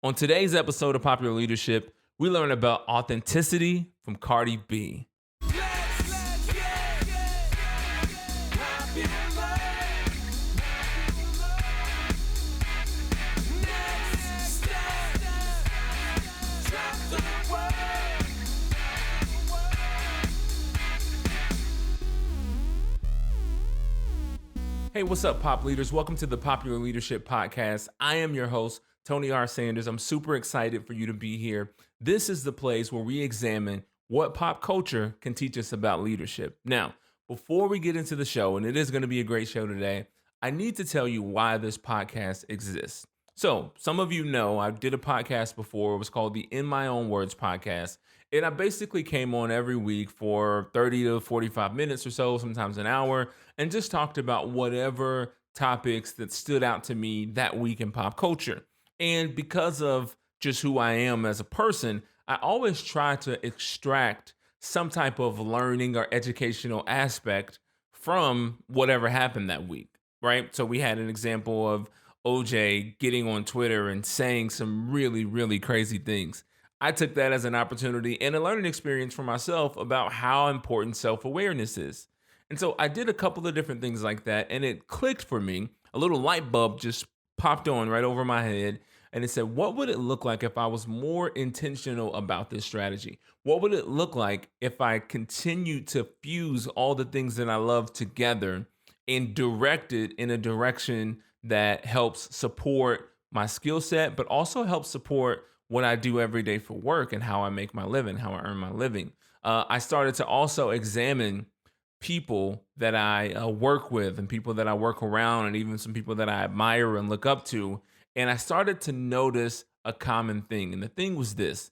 On today's episode of Popular Leadership, we learn about authenticity from Cardi B. Hey, what's up, pop leaders? Welcome to the Popular Leadership Podcast. I am your host, Tony R. Sanders. I'm super excited for you to be here. This is the place where we examine what pop culture can teach us about leadership. Now, before we get into the show, and it is going to be a great show today, I need to tell you why this podcast exists. So, some of you know I did a podcast before. It was called the In My Own Words podcast. And I basically came on every week for 30 to 45 minutes or so, sometimes an hour, and just talked about whatever topics that stood out to me that week in pop culture. And because of just who I am as a person, I always try to extract some type of learning or educational aspect from whatever happened that week, right? So we had an example of OJ getting on Twitter and saying some really, really crazy things. I took that as an opportunity and a learning experience for myself about how important self-awareness is. And so I did a couple of different things like that, and it clicked for me. A little light bulb just popped on right over my head, and it said, what would it look like if I was more intentional about this strategy? What would it look like if I continued to fuse all the things that I love together and direct it in a direction that helps support my skill set, but also helps support what I do every day for work and how I make my living, how I earn my living. I started to also examine people that I work with and people that I work around and even some people that I admire and look up to. And I started to notice a common thing. And the thing was this: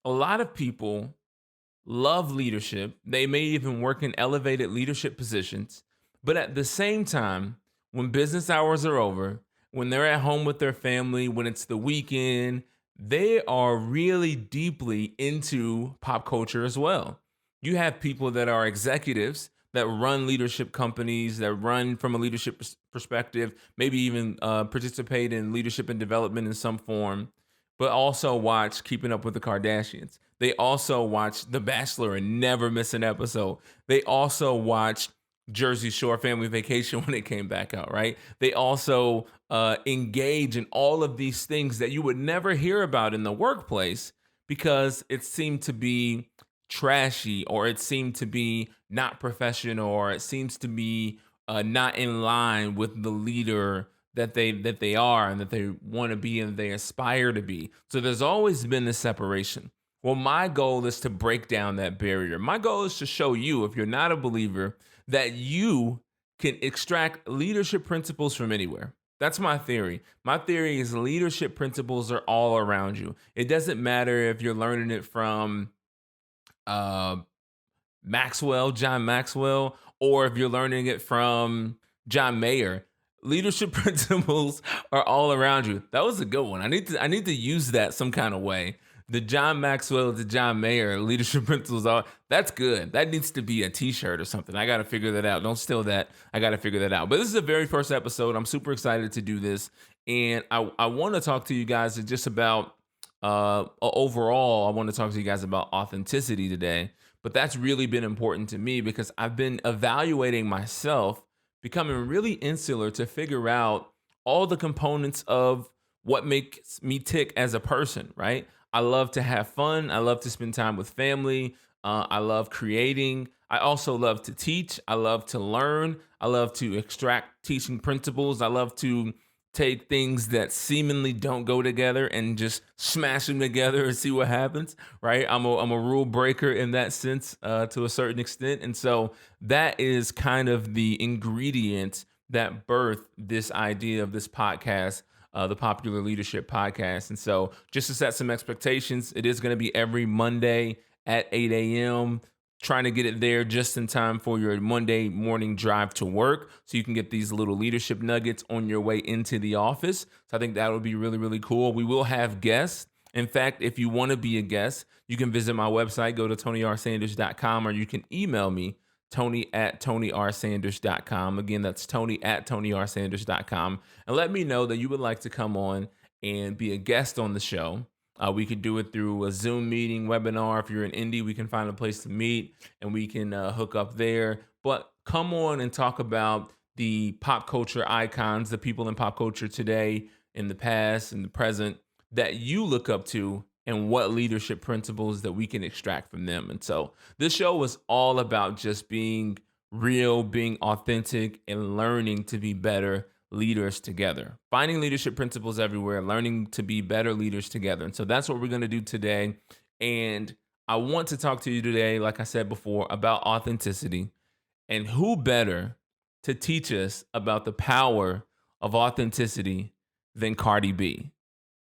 a lot of people love leadership. They may even work in elevated leadership positions. But at the same time, when business hours are over, when they're at home with their family, when it's the weekend, they are really deeply into pop culture as well. You have people that are executives that run leadership companies, that run from a leadership perspective, maybe even participate in leadership and development in some form, but also watch Keeping Up with the Kardashians. They also watch The Bachelor and never miss an episode. They also watch Jersey Shore Family Vacation when it came back out, right? They also engage in all of these things that you would never hear about in the workplace because it seemed to be trashy, or it seemed to be not professional, or it seems to be not in line with the leader that they are and that they want to be and they aspire to be. So there's always been this separation. Well, my goal is to break down that barrier. My goal is to show you, if you're not a believer, that you can extract leadership principles from anywhere. That's my theory. My theory is leadership principles are all around you. It doesn't matter if you're learning it from uh, John Maxwell, or if you're learning it from John Mayer. Leadership principles are all around you. That was a good one. I need to use that some kind of way. The John Maxwell, the John Mayer leadership principles are, that's good. That needs to be a t-shirt or something. I got to figure that out. Don't steal that. I got to figure that out. But this is the very first episode. I'm super excited to do this. And I want to talk to you guys just about, overall, I want to talk to you guys about authenticity today. But that's really been important to me because I've been evaluating myself, becoming really insular to figure out all the components of what makes me tick as a person, right? I love to have fun. I love to spend time with family. I love creating. I also love to teach. I love to learn. I love to extract teaching principles. I love to take things that seemingly don't go together and just smash them together and see what happens, right? I'm a rule breaker in that sense to a certain extent. And so that is kind of the ingredient that birthed this idea of this podcast, the Popular Leadership Podcast. And so just to set some expectations, it is going to be every Monday at 8 a.m., trying to get it there just in time for your Monday morning drive to work so you can get these little leadership nuggets on your way into the office. So I think that would be really, really cool. We will have guests. In fact, if you want to be a guest, you can visit my website, go to TonyRSanders.com, or you can email me, Tony@TonyRSanders.com. Again, that's Tony@TonyRSanders.com. And let me know that you would like to come on and be a guest on the show. We could do it through a Zoom meeting, webinar. If you're in Indy, we can find a place to meet and we can hook up there. But come on and talk about the pop culture icons, the people in pop culture today, in the past, in the present, that you look up to, and what leadership principles that we can extract from them. And so this show was all about just being real, being authentic, and learning to be better leaders together, finding leadership principles everywhere, learning to be better leaders together. And so that's what we're going to do today. And I want to talk to you today, like I said before, about authenticity, and who better to teach us about the power of authenticity than Cardi B.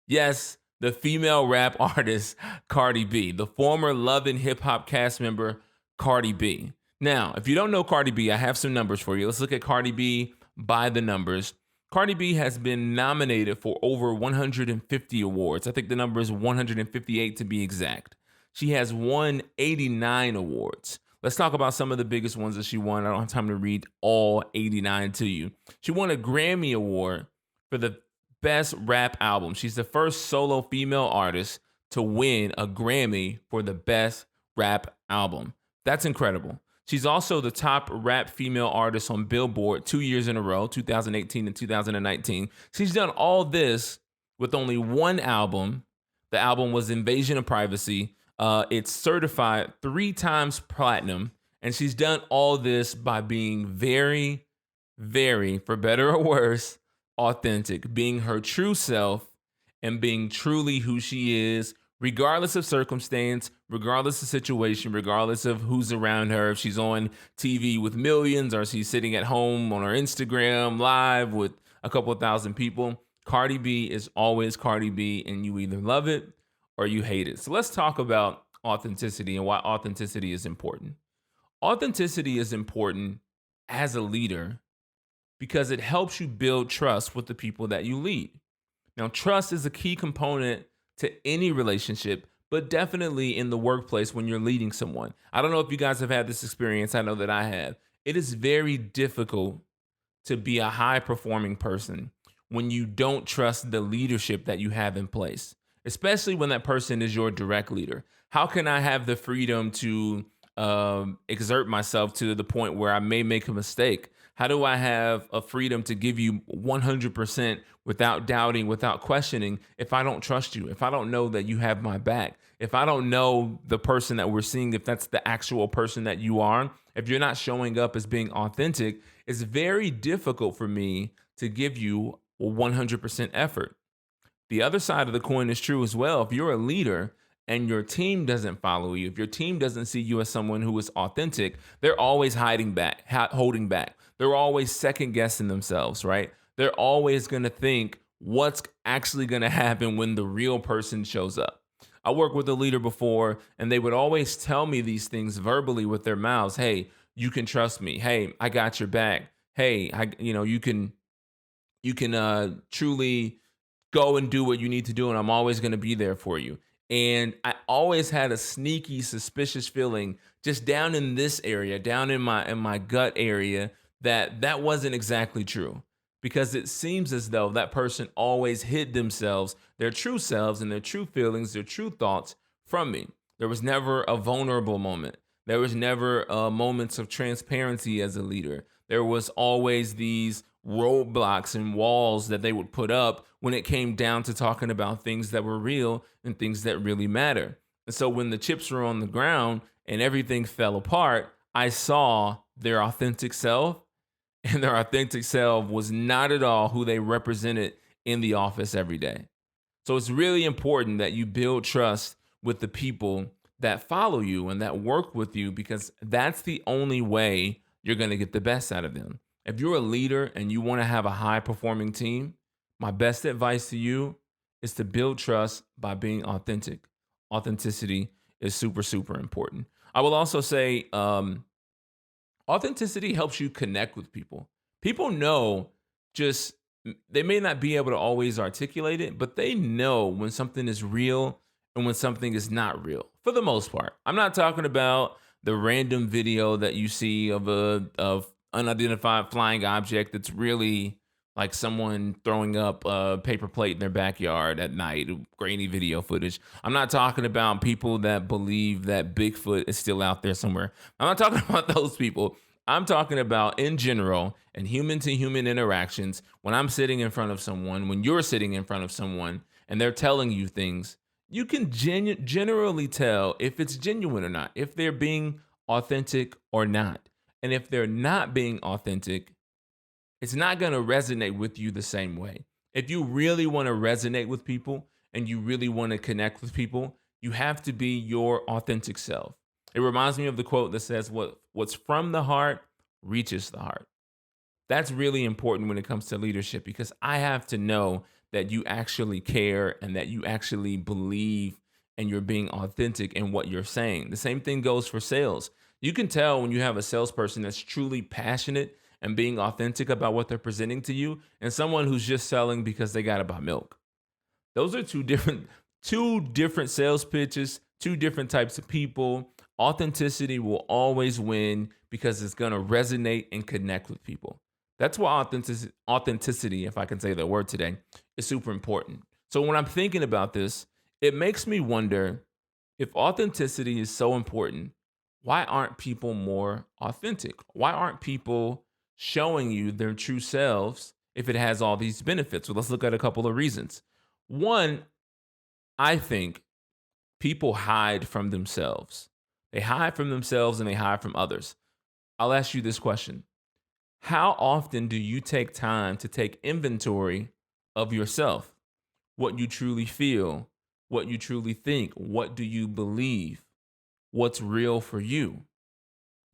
Yes, the female rap artist Cardi B, the former Love and Hip Hop cast member Cardi B. Now, if you don't know Cardi B, I have some numbers for you. Let's look at Cardi B by the numbers. Cardi B has been nominated for over 150 awards. I think the number is 158 to be exact. She has won 89 awards. Let's talk about some of the biggest ones that she won. I don't have time to read all 89 to you. She won a Grammy Award for the best rap album. She's the first solo female artist to win a Grammy for the best rap album. That's incredible. She's also the top rap female artist on Billboard 2 years in a row, 2018 and 2019. She's done all this with only one album. The album was Invasion of Privacy. It's certified 3 times platinum, and she's done all this by being very, very, for better or worse, authentic, being her true self and being truly who she is, regardless of circumstance, regardless of situation, regardless of who's around her. If she's on TV with millions or she's sitting at home on her Instagram live with a couple of thousand people, Cardi B is always Cardi B, and you either love it or you hate it. So let's talk about authenticity and why authenticity is important. Authenticity is important as a leader because it helps you build trust with the people that you lead. Now, trust is a key component to any relationship, but definitely in the workplace when you're leading someone. I don't know if you guys have had this experience. I know that I have. It is very difficult to be a high performing person when you don't trust the leadership that you have in place, especially when that person is your direct leader. How can I have the freedom to exert myself to the point where I may make a mistake? How do I have a freedom to give you 100% without doubting, without questioning, if I don't trust you, if I don't know that you have my back, if I don't know the person that we're seeing, if that's the actual person that you are, if you're not showing up as being authentic, it's very difficult for me to give you 100% effort. The other side of the coin is true as well. If you're a leader and your team doesn't follow you, if your team doesn't see you as someone who is authentic, they're always hiding back, holding back. They're always second guessing themselves, right? They're always going to think what's actually going to happen when the real person shows up. I worked with a leader before, and they would always tell me these things verbally with their mouths. Hey, you can trust me. Hey, I got your back. Hey, you can truly go and do what you need to do, and I'm always going to be there for you. And I always had a sneaky, suspicious feeling just down in this area, down in my gut area, that wasn't exactly true, because it seems as though that person always hid themselves, their true selves and their true feelings, their true thoughts from me. There was never a vulnerable moment. There was never moments of transparency as a leader. There was always these roadblocks and walls that they would put up when it came down to talking about things that were real and things that really matter. And so when the chips were on the ground and everything fell apart, I saw their authentic self, and their authentic self was not at all who they represented in the office every day. So it's really important that you build trust with the people that follow you and that work with you, because that's the only way you're going to get the best out of them. If you're a leader and you want to have a high performing team, my best advice to you is to build trust by being authentic. Authenticity is super, super important. I will also say, authenticity helps you connect with people. People know, just they may not be able to always articulate it, but they know when something is real and when something is not real, for the most part. I'm not talking about the random video that you see of unidentified flying object that's really like someone throwing up a paper plate in their backyard at night, grainy video footage. I'm not talking about people that believe that Bigfoot is still out there somewhere. I'm not talking about those people. I'm talking about in general and human to human interactions. When I'm sitting in front of someone, when you're sitting in front of someone and they're telling you things, you can generally tell if it's genuine or not, if they're being authentic or not. And if they're not being authentic, it's not going to resonate with you the same way. If you really want to resonate with people and you really want to connect with people, you have to be your authentic self. It reminds me of the quote that says, what's from the heart reaches the heart. That's really important when it comes to leadership because I have to know that you actually care and that you actually believe and you're being authentic in what you're saying. The same thing goes for sales. You can tell when you have a salesperson that's truly passionate and being authentic about what they're presenting to you and someone who's just selling because they got to buy milk. Those are two different sales pitches, two different types of people. Authenticity will always win because it's going to resonate and connect with people. That's why authenticity, if I can say the word today, is super important. So when I'm thinking about this, it makes me wonder if authenticity is so important, why aren't people more authentic? Why aren't people showing you their true selves if it has all these benefits? Well, let's look at a couple of reasons. One, I think people hide from themselves. They hide from themselves and they hide from others. I'll ask you this question. How often do you take time to take inventory of yourself? What you truly feel, what you truly think, what do you believe, what's real for you,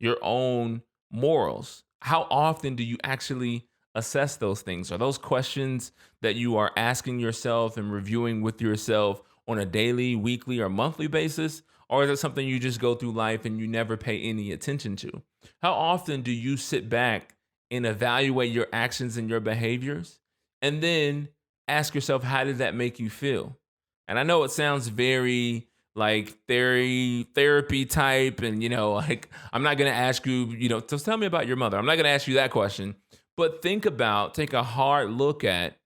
your own morals? How often do you actually assess those things? Are those questions that you are asking yourself and reviewing with yourself on a daily, weekly, or monthly basis? Or is it something you just go through life and you never pay any attention to? How often do you sit back and evaluate your actions and your behaviors and then ask yourself, how did that make you feel? And I know it sounds very like therapy type and like I'm not going to ask you, just tell me about your mother. I'm not going to ask you that question, but take a hard look at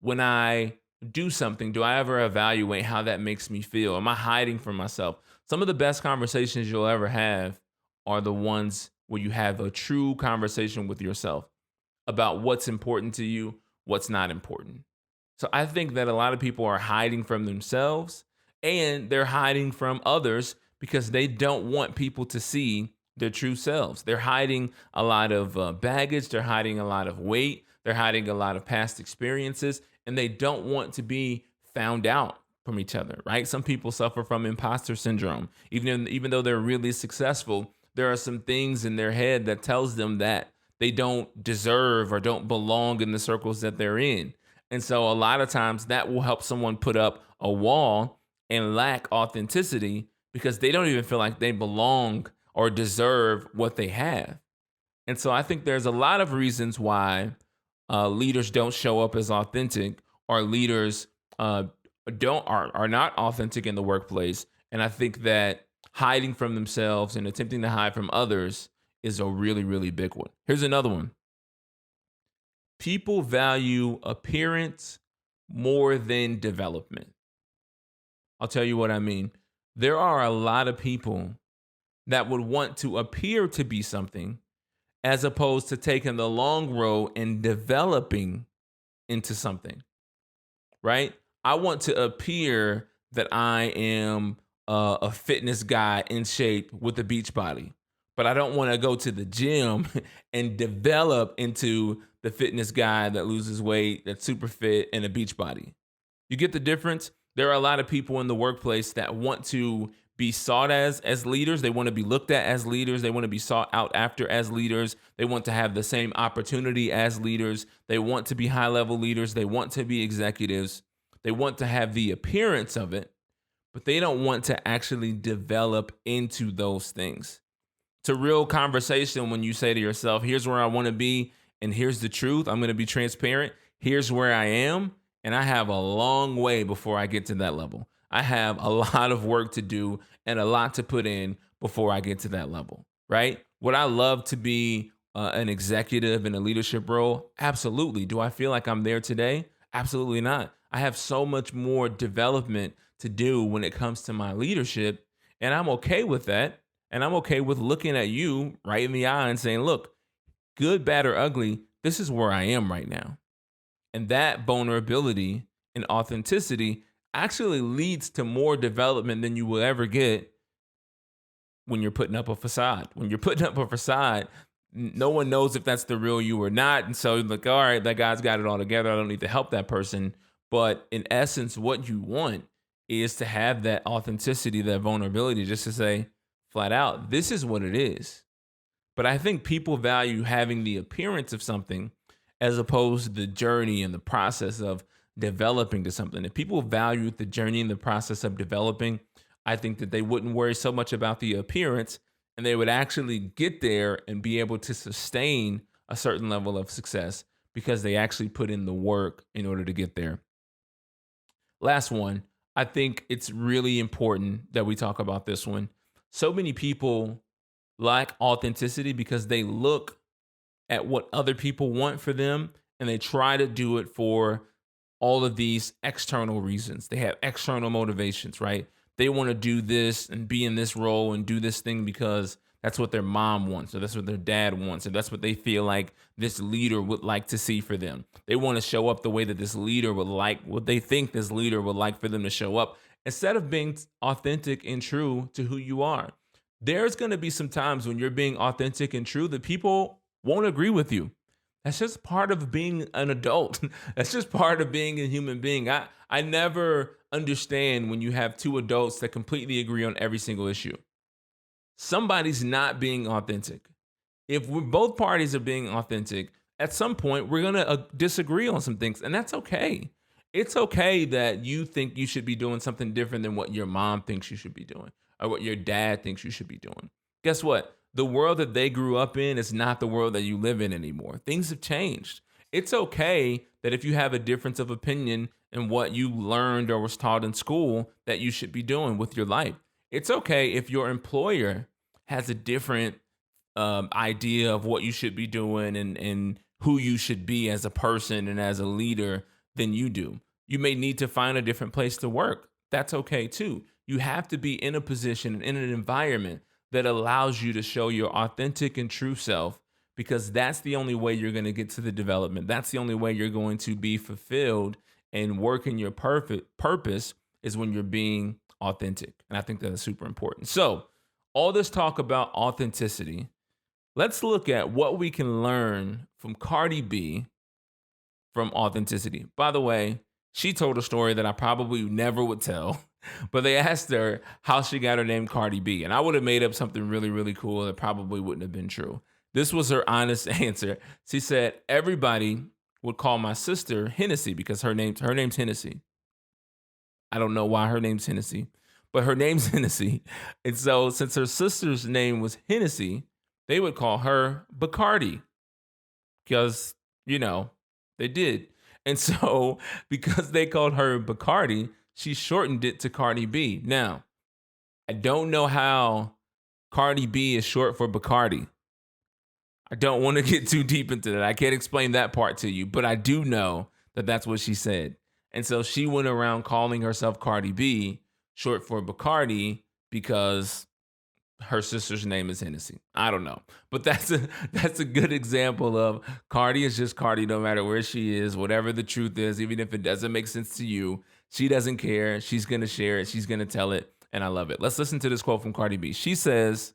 when I do something, do I ever evaluate how that makes me feel? Am I hiding from myself? Some of the best conversations you'll ever have are the ones where you have a true conversation with yourself about what's important to you, what's not important. So I think that a lot of people are hiding from themselves and they're hiding from others because they don't want people to see their true selves. They're hiding a lot of baggage. They're hiding a lot of weight. They're hiding a lot of past experiences and they don't want to be found out from each other, right? Some people suffer from imposter syndrome. Even though they're really successful, there are some things in their head that tells them that they don't deserve or don't belong in the circles that they're in. And so a lot of times that will help someone put up a wall and lack authenticity because they don't even feel like they belong or deserve what they have. And so I think there's a lot of reasons why leaders don't show up as authentic or leaders are not authentic in the workplace. And I think that hiding from themselves and attempting to hide from others is a really, really big one. Here's another one. People value appearance more than development. I'll tell you what I mean. There are a lot of people that would want to appear to be something as opposed to taking the long road and developing into something, right? I want to appear that I am a fitness guy in shape with a beach body, but I don't want to go to the gym and develop into the fitness guy that loses weight, that's super fit, and a beach body. You get the difference? There are a lot of people in the workplace that want to be sought as leaders. They want to be looked at as leaders. They want to be sought out after as leaders. They want to have the same opportunity as leaders. They want to be high level leaders. They want to be executives. They want to have the appearance of it, but they don't want to actually develop into those things. It's a real conversation when you say to yourself, here's where I want to be, and here's the truth. I'm going to be transparent. Here's where I am, and I have a long way before I get to that level. I have a lot of work to do and a lot to put in before I get to that level, right? Would I love to be an executive in a leadership role? Absolutely. Do I feel like I'm there today? Absolutely not. I have so much more development to do when it comes to my leadership, and I'm okay with that. And I'm okay with looking at you right in the eye and saying, look, good, bad, or ugly, this is where I am right now. And that vulnerability and authenticity actually leads to more development than you will ever get when you're putting up a facade. When you're putting up a facade, no one knows if that's the real you or not. And so, like, all right, that guy's got it all together. I don't need to help that person. But in essence, what you want is to have that authenticity, that vulnerability, just to say flat out, this is what it is. But I think people value having the appearance of something as opposed to the journey and the process of developing to something. If people value the journey and the process of developing, I think that they wouldn't worry so much about the appearance and they would actually get there and be able to sustain a certain level of success because they actually put in the work in order to get there. Last one, I think it's really important that we talk about this one. So many people lack authenticity because they look at what other people want for them and they try to do it for all of these external reasons. They have external motivations, right? They want to do this and be in this role and do this thing because that's what their mom wants, or that's what their dad wants, or that's what they feel like this leader would like to see for them. They want to show up the way that this leader would like, what they think this leader would like for them to show up, instead of being authentic and true to who you are. There's going to be some times when you're being authentic and true that people won't agree with you. That's just part of being an adult. That's just part of being a human being. I never understand when you have two adults that completely agree on every single issue. Somebody's not being authentic. If both parties are being authentic, at some point we're going to disagree on some things, and that's okay. It's okay that you think you should be doing something different than what your mom thinks you should be doing or what your dad thinks you should be doing. Guess what? The world that they grew up in is not the world that you live in anymore. Things have changed. It's okay that if you have a difference of opinion in what you learned or was taught in school that you should be doing with your life. It's okay if your employer has a different idea of what you should be doing and who you should be as a person and as a leader than you do. You may need to find a different place to work. That's okay too. You have to be in a position and in an environment that allows you to show your authentic and true self, because that's the only way you're going to get to the development. That's the only way you're going to be fulfilled and work in your perfect purpose is when you're being authentic. And I think that is super important. So all this talk about authenticity, let's look at what we can learn from Cardi B from authenticity. By the way, she told a story that I probably never would tell, but they asked her how she got her name Cardi B. And I would have made up something really, really cool that probably wouldn't have been true. This was her honest answer. She said, everybody would call my sister Hennessy because her name's Hennessy. I don't know why her name's Hennessy, but her name's Hennessy. And so since her sister's name was Hennessy, they would call her Bacardi because, they did. And so because they called her Bacardi, she shortened it to Cardi B. Now, I don't know how Cardi B is short for Bacardi. I don't want to get too deep into that. I can't explain that part to you, but I do know that that's what she said. And so she went around calling herself Cardi B, short for Bacardi, because her sister's name is Hennessy. I don't know. But that's a good example of Cardi is just Cardi no matter where she is, whatever the truth is, even if it doesn't make sense to you. She doesn't care. She's going to share it. She's going to tell it. And I love it. Let's listen to this quote from Cardi B. She says,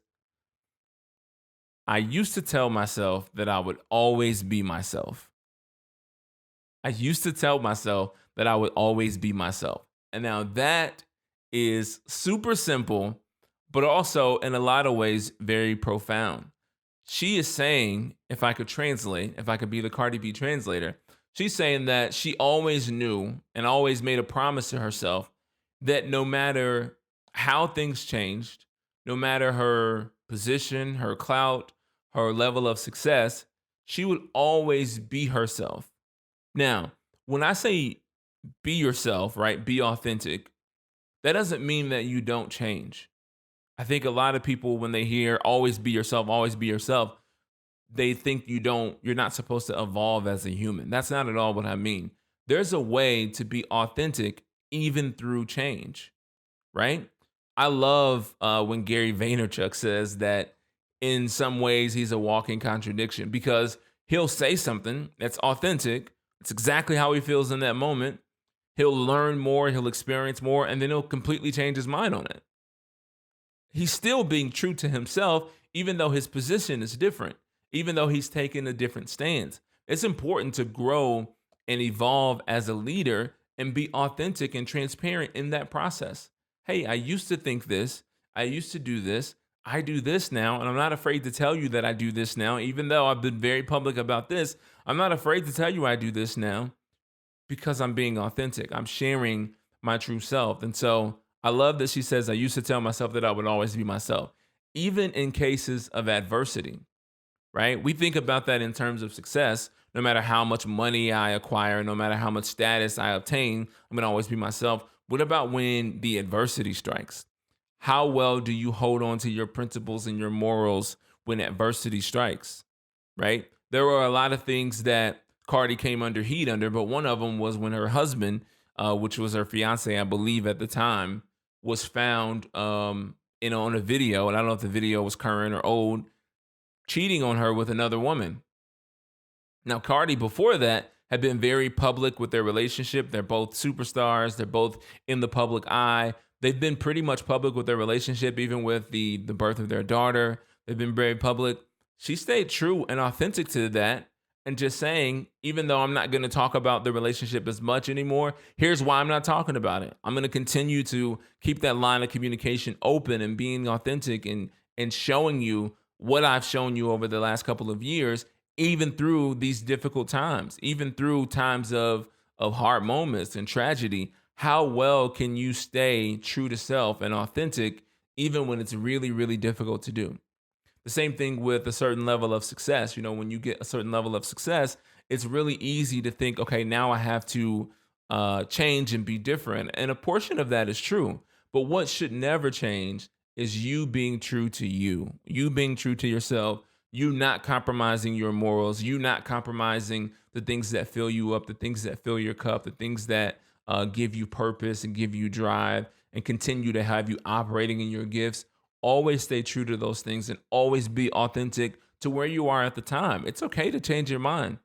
I used to tell myself that I would always be myself. I used to tell myself that I would always be myself. And now that is super simple, but also in a lot of ways, very profound. She is saying, if I could be the Cardi B translator, she's saying that she always knew and always made a promise to herself that no matter how things changed, no matter her position, her clout, her level of success, she would always be herself. Now, when I say be yourself, right, be authentic, that doesn't mean that you don't change. I think a lot of people, when they hear always be yourself, they think you're not supposed to evolve as a human. That's not at all what I mean. There's a way to be authentic even through change, right? I love when Gary Vaynerchuk says that in some ways he's a walking contradiction because he'll say something that's authentic. It's exactly how he feels in that moment. He'll learn more, he'll experience more, and then he'll completely change his mind on it. He's still being true to himself, even though his position is different, even though he's taking a different stance. It's important to grow and evolve as a leader and be authentic and transparent in that process. Hey, I used to think this. I used to do this. I do this now. And I'm not afraid to tell you that I do this now, even though I've been very public about this. I'm not afraid to tell you I do this now because I'm being authentic. I'm sharing my true self. And so I love that she says, I used to tell myself that I would always be myself, even in cases of adversity, right? We think about that in terms of success. No matter how much money I acquire, no matter how much status I obtain, I'm going to always be myself. What about when the adversity strikes? How well do you hold on to your principles and your morals when adversity strikes, right? There were a lot of things that Cardi came under heat under, but one of them was when her husband, which was her fiance, I believe at the time, was found on a video, and I don't know if the video was current or old, cheating on her with another woman. Now, Cardi before that had been very public with their relationship. They're both superstars. They're both in the public eye. They've been pretty much public with their relationship, even with the birth of their daughter. They've been very public. She stayed true and authentic to that and just saying, even though I'm not going to talk about the relationship as much anymore, here's why I'm not talking about it. I'm going to continue to keep that line of communication open and being authentic and showing you what I've shown you over the last couple of years, even through these difficult times, even through times of hard moments and tragedy. How well can you stay true to self and authentic, even when it's really, really difficult to do? The same thing with a certain level of success. You know, when you get a certain level of success, it's really easy to think, okay, now I have to change and be different. And a portion of that is true. But what should never change is you being true to you being true to yourself, you not compromising your morals, you not compromising the things that fill you up, the things that fill your cup, the things that give you purpose and give you drive and continue to have you operating in your gifts. Always stay true to those things and always be authentic to where you are at the time. It's okay to change your mind.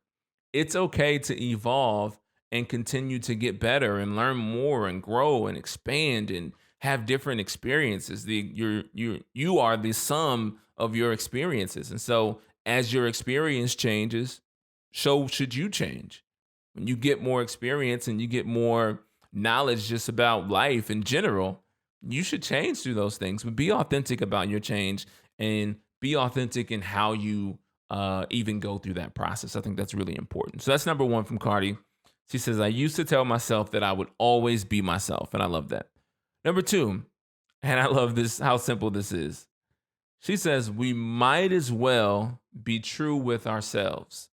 It's okay to evolve and continue to get better and learn more and grow and expand and have different experiences. You are the sum of your experiences. And so as your experience changes, so should you change. When you get more experience and you get more knowledge just about life in general, you should change through those things, but be authentic about your change and be authentic in how you even go through that process. I think that's really important. So that's number one from Cardi. She says, I used to tell myself that I would always be myself. And I love that. Number two, and I love this, how simple this is. She says, we might as well be true with ourselves.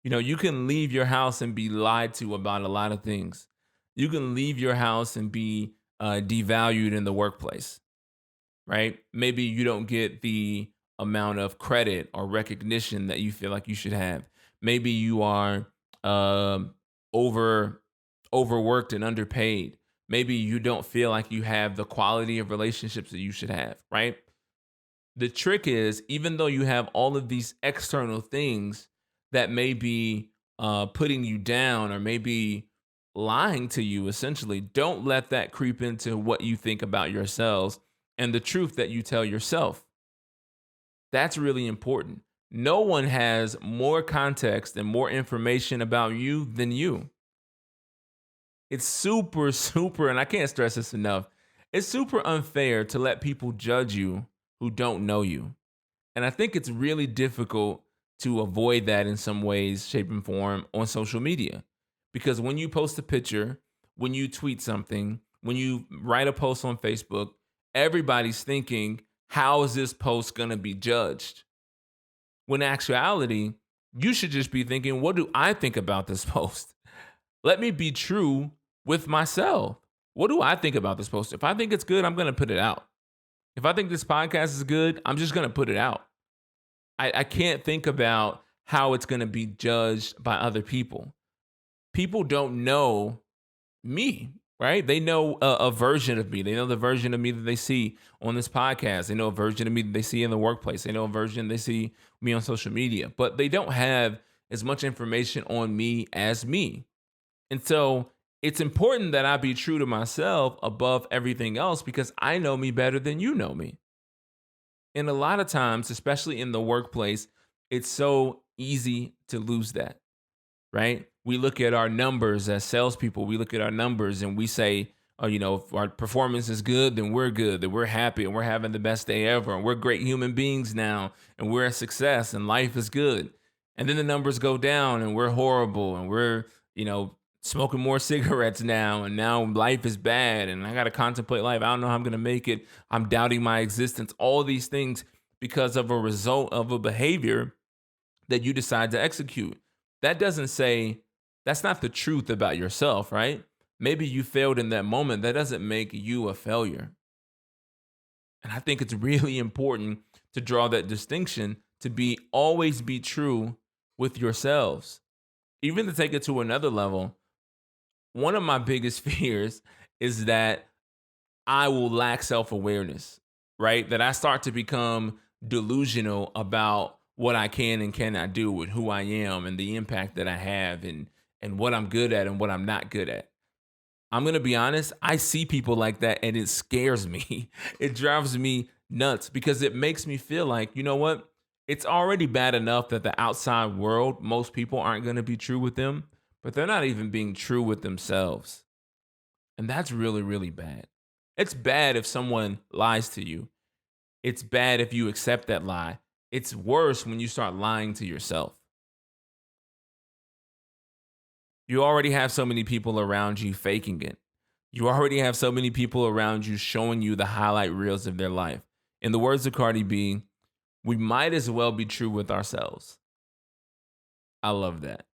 You know, you can leave your house and be lied to about a lot of things. You can leave your house and be devalued in the workplace, right? Maybe you don't get the amount of credit or recognition that you feel like you should have. Maybe you are overworked and underpaid. Maybe you don't feel like you have the quality of relationships that you should have, right? The trick is, even though you have all of these external things that may be putting you down or maybe lying to you, essentially, don't let that creep into what you think about yourselves and the truth that you tell yourself. That's really important. No one has more context and more information about you than you. It's super, and I can't stress this enough, it's super unfair to let people judge you who don't know you. And I think it's really difficult to avoid that in some ways, shape, and form on social media. Because when you post a picture, when you tweet something, when you write a post on Facebook, everybody's thinking, how is this post going to be judged? When in actuality, you should just be thinking, what do I think about this post? Let me be true with myself. What do I think about this post? If I think it's good, I'm going to put it out. If I think this podcast is good, I'm just going to put it out. I can't think about how it's going to be judged by other people. People don't know me, right? They know a version of me. They know the version of me that they see on this podcast. They know a version of me that they see in the workplace. They know a version they see me on social media, but they don't have as much information on me as me. And so it's important that I be true to myself above everything else because I know me better than you know me. And a lot of times, especially in the workplace, it's so easy to lose that, right? We look at our numbers as salespeople. We look at our numbers and we say, oh, if our performance is good, then we're good, that we're happy and we're having the best day ever. And we're great human beings now and we're a success and life is good. And then the numbers go down and we're horrible and we're, smoking more cigarettes now. And now life is bad and I got to contemplate life. I don't know how I'm going to make it. I'm doubting my existence. All these things because of a result of a behavior that you decide to execute. That doesn't say that's not the truth about yourself, right? Maybe you failed in that moment. That doesn't make you a failure. And I think it's really important to draw that distinction to always be true with yourselves. Even to take it to another level, one of my biggest fears is that I will lack self-awareness, right? That I start to become delusional about what I can and cannot do with who I am and the impact that I have and what I'm good at and what I'm not good at. I'm going to be honest, I see people like that and it scares me. It drives me nuts because it makes me feel like, you know what? It's already bad enough that the outside world, most people aren't going to be true with them, but they're not even being true with themselves. And that's really, really bad. It's bad if someone lies to you. It's bad if you accept that lie. It's worse when you start lying to yourself. You already have so many people around you faking it. You already have so many people around you showing you the highlight reels of their life. In the words of Cardi B, we might as well be true with ourselves. I love that.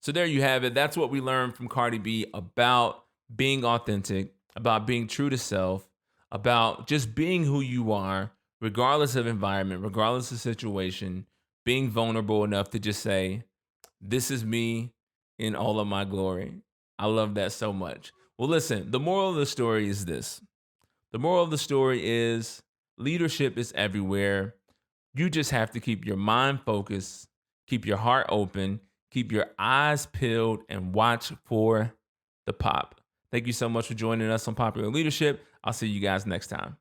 So there you have it. That's what we learned from Cardi B about being authentic, about being true to self, about just being who you are, regardless of environment, regardless of situation, being vulnerable enough to just say, this is me in all of my glory. I love that so much. Well, listen, the moral of the story is this. The moral of the story is leadership is everywhere. You just have to keep your mind focused, keep your heart open, keep your eyes peeled, and watch for the pop. Thank you so much for joining us on Popular Leadership. I'll see you guys next time.